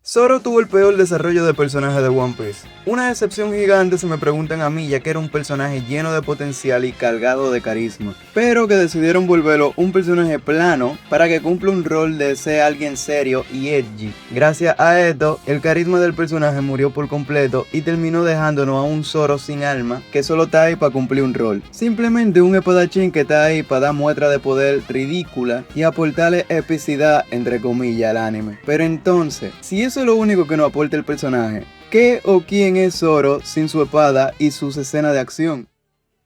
Zoro tuvo el peor desarrollo de personaje de One Piece. Una decepción gigante si me preguntan a mí, ya que era un personaje lleno de potencial y cargado de carisma, pero que decidieron volverlo un personaje plano para que cumpla un rol de ser alguien serio y edgy. Gracias a esto, el carisma del personaje murió por completo y terminó dejándonos a un Zoro sin alma que solo está ahí para cumplir un rol. Simplemente un espadachín que está ahí para dar muestra de poder ridícula y aportarle epicidad entre comillas al anime. Pero entonces, si eso es lo único que nos aporta el personaje, ¿qué o quién es Zoro sin su espada y sus escenas de acción?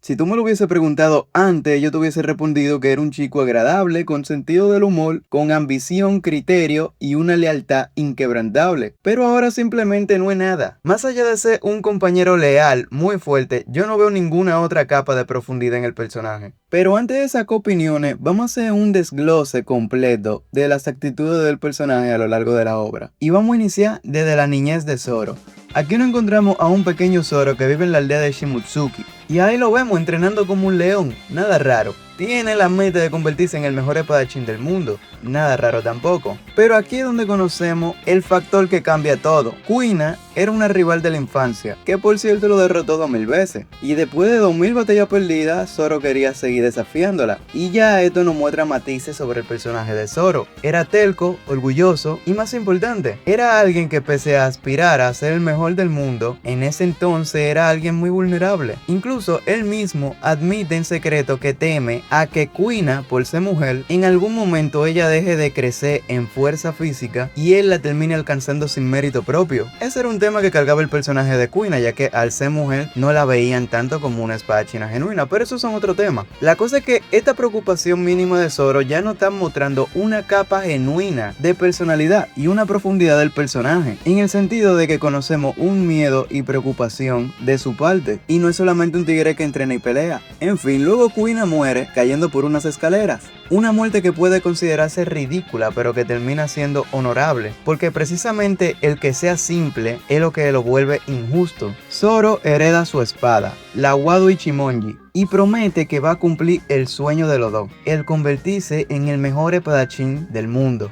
Si tú me lo hubiese preguntado antes, yo te hubiese respondido que era un chico agradable, con sentido del humor, con ambición, criterio y una lealtad inquebrantable. Pero ahora simplemente no es nada. Más allá de ser un compañero leal, muy fuerte, yo no veo ninguna otra capa de profundidad en el personaje. Pero antes de sacar opiniones, vamos a hacer un desglose completo de las actitudes del personaje a lo largo de la obra. Y vamos a iniciar desde la niñez de Zoro. Aquí nos encontramos a un pequeño Zoro que vive en la aldea de Shimotsuki. Y ahí lo vemos entrenando como un león, nada raro. Tiene la meta de convertirse en el mejor espadachín del mundo, nada raro tampoco. Pero aquí es donde conocemos el factor que cambia todo. Kuina era una rival de la infancia, que por cierto lo derrotó 2000 veces. Y después de 2000 batallas perdidas, Zoro quería seguir desafiándola. Y ya esto nos muestra matices sobre el personaje de Zoro. Era terco, orgulloso y más importante, era alguien que pese a aspirar a ser el mejor del mundo, en ese entonces era alguien muy vulnerable. Incluso él mismo admite en secreto que teme a que Kuina, por ser mujer, en algún momento ella deje de crecer en fuerza física y él la termine alcanzando sin mérito propio. Ese era un tema que cargaba el personaje de Kuina, ya que al ser mujer no la veían tanto como una espadachina genuina, pero eso son otro tema. La cosa es que esta preocupación mínima de Zoro ya nos está mostrando una capa genuina de personalidad y una profundidad del personaje, en el sentido de que conocemos un miedo y preocupación de su parte, y no es solamente un tigre que entrena y pelea. En fin, luego Kuina muere cayendo por unas escaleras. Una muerte que puede considerarse ridícula, pero que termina siendo honorable, porque precisamente el que sea simple es lo que lo vuelve injusto. Zoro hereda su espada, la Wado Ichimonji, y promete que va a cumplir el sueño de los dos, el convertirse en el mejor espadachín del mundo.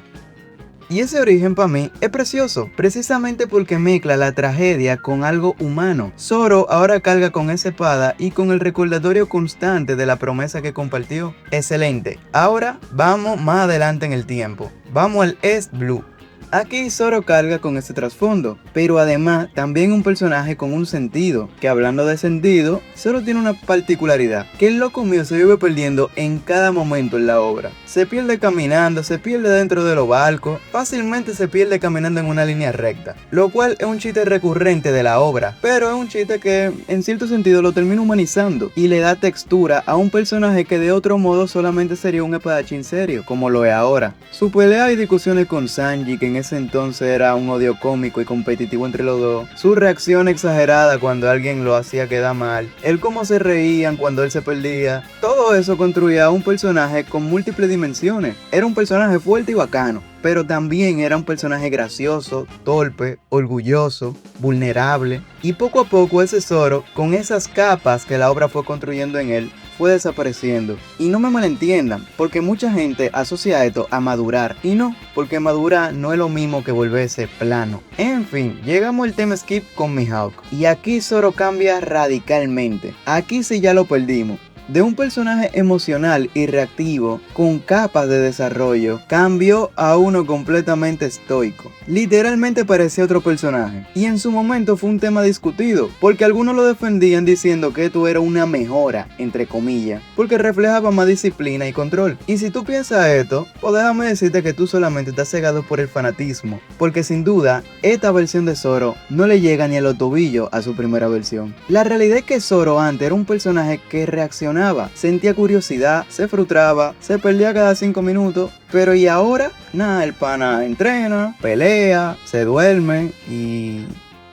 Y ese origen para mí es precioso, precisamente porque mezcla la tragedia con algo humano. Zoro ahora carga con esa espada y con el recordatorio constante de la promesa que compartió. Excelente, ahora vamos más adelante en el tiempo. Vamos al East Blue. Aquí Zoro carga con ese trasfondo, pero además también un personaje con un sentido, que hablando de sentido, Zoro tiene una particularidad, que el loco mío se vive perdiendo en cada momento en la obra. Se pierde caminando, se pierde dentro de los barcos, fácilmente se pierde caminando en una línea recta, lo cual es un chiste recurrente de la obra, pero es un chiste que en cierto sentido lo termina humanizando y le da textura a un personaje que de otro modo solamente sería un espadachín serio, como lo es ahora. Su pelea y discusiones con Sanji, que en ese entonces era un odio cómico y competitivo entre los dos, su reacción exagerada cuando alguien lo hacía quedar mal, el cómo se reían cuando él se perdía, todo eso construía a un personaje con múltiples dimensiones. Era un personaje fuerte y bacano, pero también era un personaje gracioso, torpe, orgulloso, vulnerable, y poco a poco ese Zoro, con esas capas que la obra fue construyendo en él, fue desapareciendo. Y no me malentiendan, porque mucha gente asocia esto a madurar, y no, porque madurar no es lo mismo que volverse plano. En fin, llegamos al tema skip con Mihawk, y aquí Zoro cambia radicalmente. Aquí sí ya lo perdimos. De un personaje emocional y reactivo, con capas de desarrollo, cambió a uno completamente estoico. Literalmente parecía otro personaje. Y en su momento fue un tema discutido, porque algunos lo defendían diciendo que esto era una mejora, entre comillas, porque reflejaba más disciplina y control. Y si tú piensas esto, pues déjame decirte que tú solamente estás cegado por el fanatismo, porque sin duda, esta versión de Zoro no le llega ni a los tobillos a su primera versión. La realidad es que Zoro antes era un personaje que reaccionaba, sentía curiosidad, se frustraba, se perdía cada 5 minutos, pero y ahora, nada, el pana entrena, pelea, se duerme y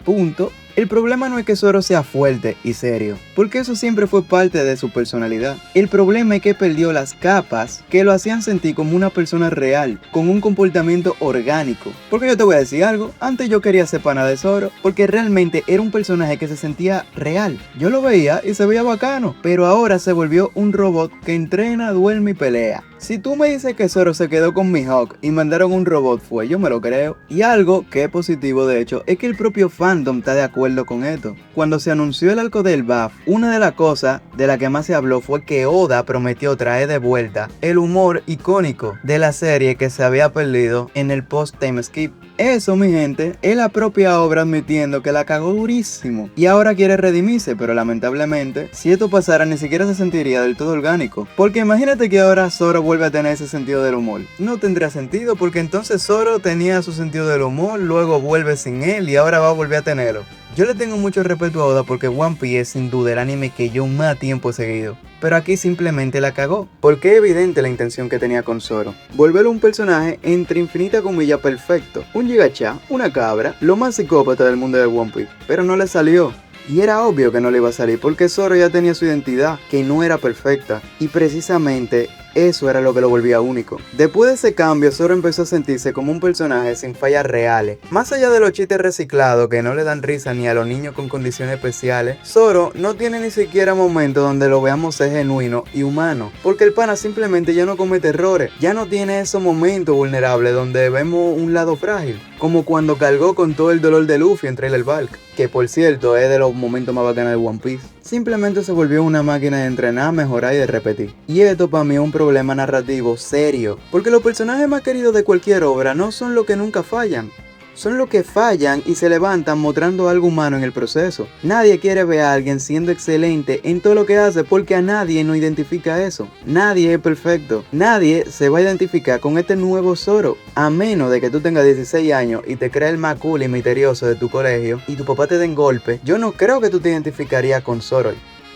punto. El problema no es que Zoro sea fuerte y serio, porque eso siempre fue parte de su personalidad. El problema es que perdió las capas que lo hacían sentir como una persona real, con un comportamiento orgánico. Porque yo te voy a decir algo, antes yo quería ser pana de Zoro, porque realmente era un personaje que se sentía real. Yo lo veía y se veía bacano, pero ahora se volvió un robot que entrena, duerme y pelea. Si tú me dices que Zoro se quedó con Mihawk y mandaron un robot fue, yo me lo creo. Y algo que es positivo de hecho es que el propio fandom está de acuerdo con esto. Cuando se anunció el arco del BAF, una de las cosas de la que más se habló fue que Oda prometió traer de vuelta el humor icónico de la serie que se había perdido en el post-time skip. Eso, mi gente, es la propia obra admitiendo que la cagó durísimo y ahora quiere redimirse, pero lamentablemente, si esto pasara ni siquiera se sentiría del todo orgánico. Porque imagínate que ahora Zoro vuelve a tener ese sentido del humor. No tendría sentido porque entonces Zoro tenía su sentido del humor, luego vuelve sin él y ahora va a volver a tenerlo. Yo le tengo mucho respeto a Oda porque One Piece es sin duda el anime que yo más tiempo he seguido. Pero aquí simplemente la cagó, porque es evidente la intención que tenía con Zoro. Volverlo un personaje entre infinita comillas perfecto. Un gigachá, una cabra, lo más psicópata del mundo de One Piece. Pero no le salió. Y era obvio que no le iba a salir porque Zoro ya tenía su identidad, que no era perfecta. Y precisamente eso era lo que lo volvía único. Después de ese cambio, Zoro empezó a sentirse como un personaje sin fallas reales. Más allá de los chistes reciclados que no le dan risa ni a los niños con condiciones especiales, Zoro no tiene ni siquiera momentos donde lo veamos ser genuino y humano. Porque el pana simplemente ya no comete errores. Ya no tiene esos momentos vulnerables donde vemos un lado frágil. Como cuando cargó con todo el dolor de Luffy en Trailer Bark. Que por cierto es de los momentos más bacanos de One Piece. Simplemente se volvió una máquina de entrenar, mejorar y de repetir. Y esto para mí es un problema narrativo serio. Porque los personajes más queridos de cualquier obra no son los que nunca fallan. Son los que fallan y se levantan mostrando algo humano en el proceso. Nadie quiere ver a alguien siendo excelente en todo lo que hace porque a nadie no identifica eso. Nadie es perfecto. Nadie se va a identificar con este nuevo Zoro. A menos de que tú tengas 16 años y te creas el más cool y misterioso de tu colegio y tu papá te den golpe, yo no creo que tú te identificarías con Zoro.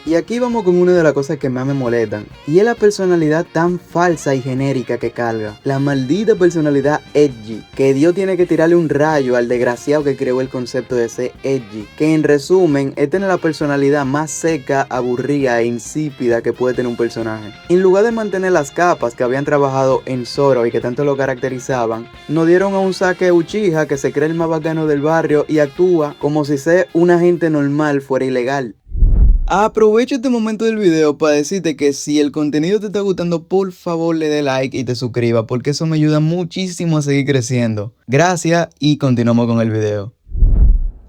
Y aquí vamos con una de las cosas que más me molestan, y es la personalidad tan falsa y genérica que carga. La maldita personalidad edgy, que Dios tiene que tirarle un rayo al desgraciado que creó el concepto de ser edgy, que en resumen es tener la personalidad más seca, aburrida e insípida que puede tener un personaje. En lugar de mantener las capas que habían trabajado en Zoro y que tanto lo caracterizaban, nos dieron a un Sasuke Uchiha que se cree el más bacano del barrio y actúa como si ser una gente normal fuera ilegal. Aprovecho este momento del video para decirte que si el contenido te está gustando, por favor le dé like y te suscribas porque eso me ayuda muchísimo a seguir creciendo. Gracias y continuamos con el video.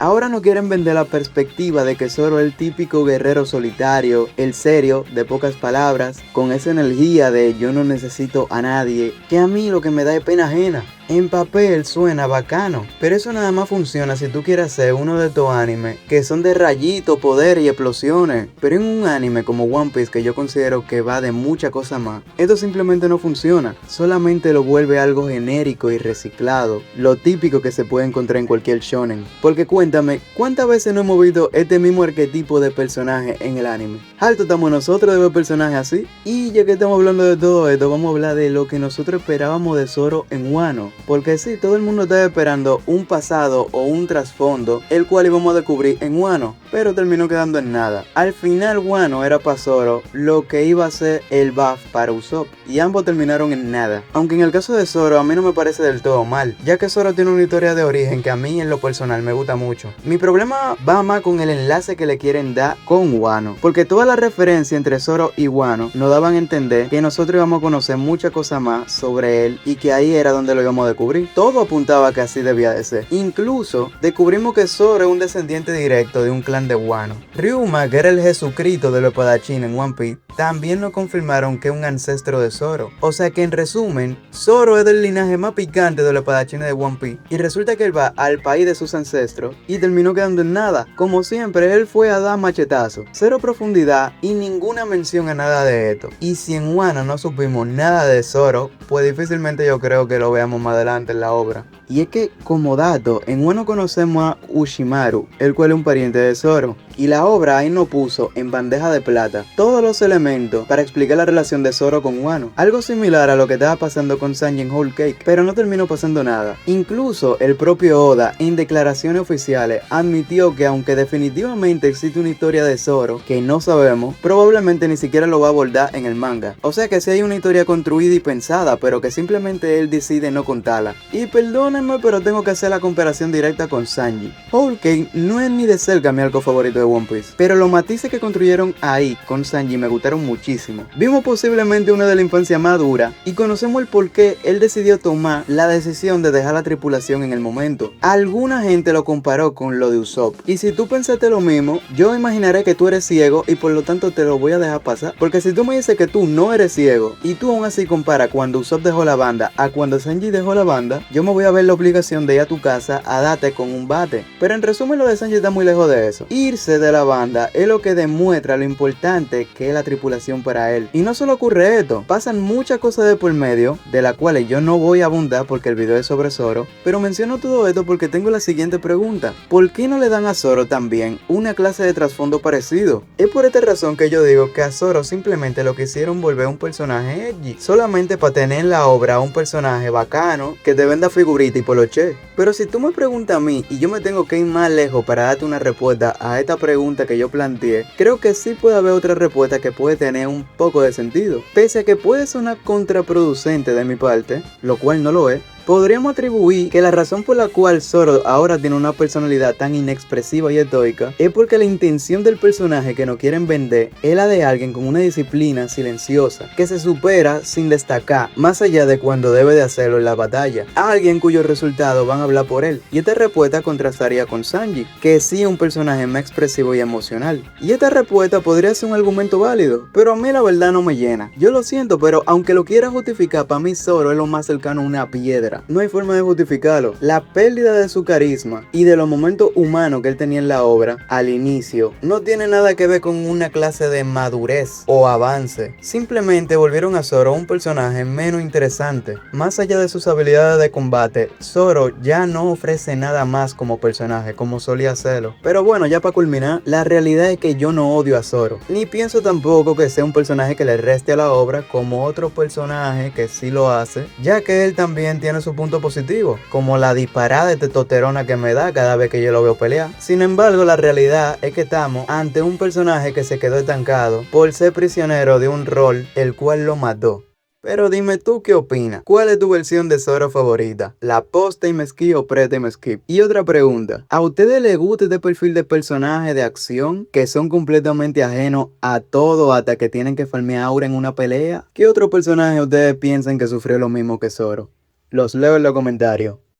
Ahora no quieren vender la perspectiva de que Zoro es el típico guerrero solitario, el serio, de pocas palabras, con esa energía de yo no necesito a nadie, que a mí lo que me da es pena ajena. En papel suena bacano, pero eso nada más funciona si tú quieres hacer uno de estos animes que son de rayito, poder y explosiones. Pero en un anime como One Piece, que yo considero que va de mucha cosa más, esto simplemente no funciona. Solamente lo vuelve algo genérico y reciclado, lo típico que se puede encontrar en cualquier shonen. Porque cuéntame, ¿cuántas veces no hemos visto este mismo arquetipo de personaje en el anime? Alto estamos nosotros de ver personajes así. Y ya que estamos hablando de todo esto, vamos a hablar de lo que nosotros esperábamos de Zoro en Wano. Porque sí, todo el mundo estaba esperando un pasado o un trasfondo, el cual íbamos a descubrir en Wano, pero terminó quedando en nada. Al final Wano era para Zoro lo que iba a ser el buff para Usopp, y ambos terminaron en nada. Aunque en el caso de Zoro a mí no me parece del todo mal, ya que Zoro tiene una historia de origen que a mí en lo personal me gusta mucho. Mi problema va más con el enlace que le quieren dar con Wano, porque toda la referencia entre Zoro y Wano nos daban a entender que nosotros íbamos a conocer muchas cosas más sobre él y que ahí era donde lo íbamos a descubrir. Todo apuntaba a que así debía de ser. Incluso descubrimos que Zoro es un descendiente directo de un clan de Wano. Ryuma, que era el Jesucristo de los espadachines en One Piece, también nos confirmaron que es un ancestro de Zoro. O sea que en resumen, Zoro es del linaje más picante de los espadachines de One Piece. Y resulta que él va al país de sus ancestros y terminó quedando en nada. Como siempre, él fue a dar machetazo. Cero profundidad y ninguna mención a nada de esto. Y si en Wano no supimos nada de Zoro, pues difícilmente yo creo que lo veamos más adelante en la obra. Y es que, como dato, en Wano conocemos a Ushimaru, el cual es un pariente de Zoro. Y la obra ahí nos puso en bandeja de plata todos los elementos para explicar la relación de Zoro con Wano. Algo similar a lo que estaba pasando con Sanji en Whole Cake, pero no terminó pasando nada. Incluso el propio Oda, en declaraciones oficiales, admitió que aunque definitivamente existe una historia de Zoro que no sabemos, probablemente ni siquiera lo va a abordar en el manga. O sea que sí hay una historia construida y pensada, pero que simplemente él decide no contarla. Y perdónenme, pero tengo que hacer la comparación directa con Sanji. Whole Cake no es ni de cerca mi arco favorito de One Piece, pero los matices que construyeron ahí con Sanji me gustaron muchísimo. Vimos posiblemente una de la infancia madura y conocemos el por qué él decidió tomar la decisión de dejar la tripulación en el momento. Alguna gente lo comparó con lo de Usopp, y si tú pensaste lo mismo, yo imaginaré que tú eres ciego y por lo tanto te lo voy a dejar pasar, porque si tú me dices que tú no eres ciego y tú aún así comparas cuando Usopp dejó la banda a cuando Sanji dejó la banda, yo me voy a ver la obligación de ir a tu casa a darte con un bate. Pero en resumen, lo de Sanji está muy lejos de eso. Irse de la banda es lo que demuestra lo importante que es la tripulación para él. Y no solo ocurre esto, pasan muchas cosas de por medio, de las cuales yo no voy a abundar porque el video es sobre Zoro, pero menciono todo esto porque tengo la siguiente pregunta: ¿por qué no le dan a Zoro también una clase de trasfondo parecido? Es por esta razón que yo digo que a Zoro simplemente lo quisieron volver un personaje edgy, solamente para tener en la obra un personaje bacano que te venda figurita y poloche. Pero si tú me preguntas a mí y yo me tengo que ir más lejos para darte una respuesta a esta pregunta que yo planteé, creo que sí puede haber otra respuesta que puede tener un poco de sentido. Pese a que puede sonar contraproducente de mi parte, lo cual no lo es, podríamos atribuir que la razón por la cual Zoro ahora tiene una personalidad tan inexpresiva y estoica es porque la intención del personaje que nos quieren vender es la de alguien con una disciplina silenciosa, que se supera sin destacar, más allá de cuando debe de hacerlo en la batalla. Alguien cuyos resultados van a hablar por él. Y esta respuesta contrastaría con Sanji, que sí es un personaje más expresivo y emocional. Y esta respuesta podría ser un argumento válido, pero a mí la verdad no me llena. Yo lo siento, pero aunque lo quiera justificar, para mí Zoro es lo más cercano a una piedra. No hay forma de justificarlo. La pérdida de su carisma y de los momentos humanos que él tenía en la obra al inicio no tiene nada que ver con una clase de madurez o avance. Simplemente volvieron a Zoro un personaje menos interesante. Más allá de sus habilidades de combate, Zoro ya no ofrece nada más como personaje como solía hacerlo. Pero bueno, ya para culminar, la realidad es que yo no odio a Zoro, ni pienso tampoco que sea un personaje que le reste a la obra como otro personaje que sí lo hace, ya que él también tiene su punto positivo, como la disparada de testosterona que me da cada vez que yo lo veo pelear. Sin embargo, la realidad es que estamos ante un personaje que se quedó estancado por ser prisionero de un rol el cual lo mató. Pero dime tú qué opinas. ¿Cuál es tu versión de Zoro favorita? ¿La post-time skip o pre-time skip? Y otra pregunta, ¿a ustedes les gusta este perfil de personaje de acción que son completamente ajenos a todo hasta que tienen que farmear aura en una pelea? ¿Qué otro personaje ustedes piensan que sufrió lo mismo que Zoro? Los leo en los comentarios.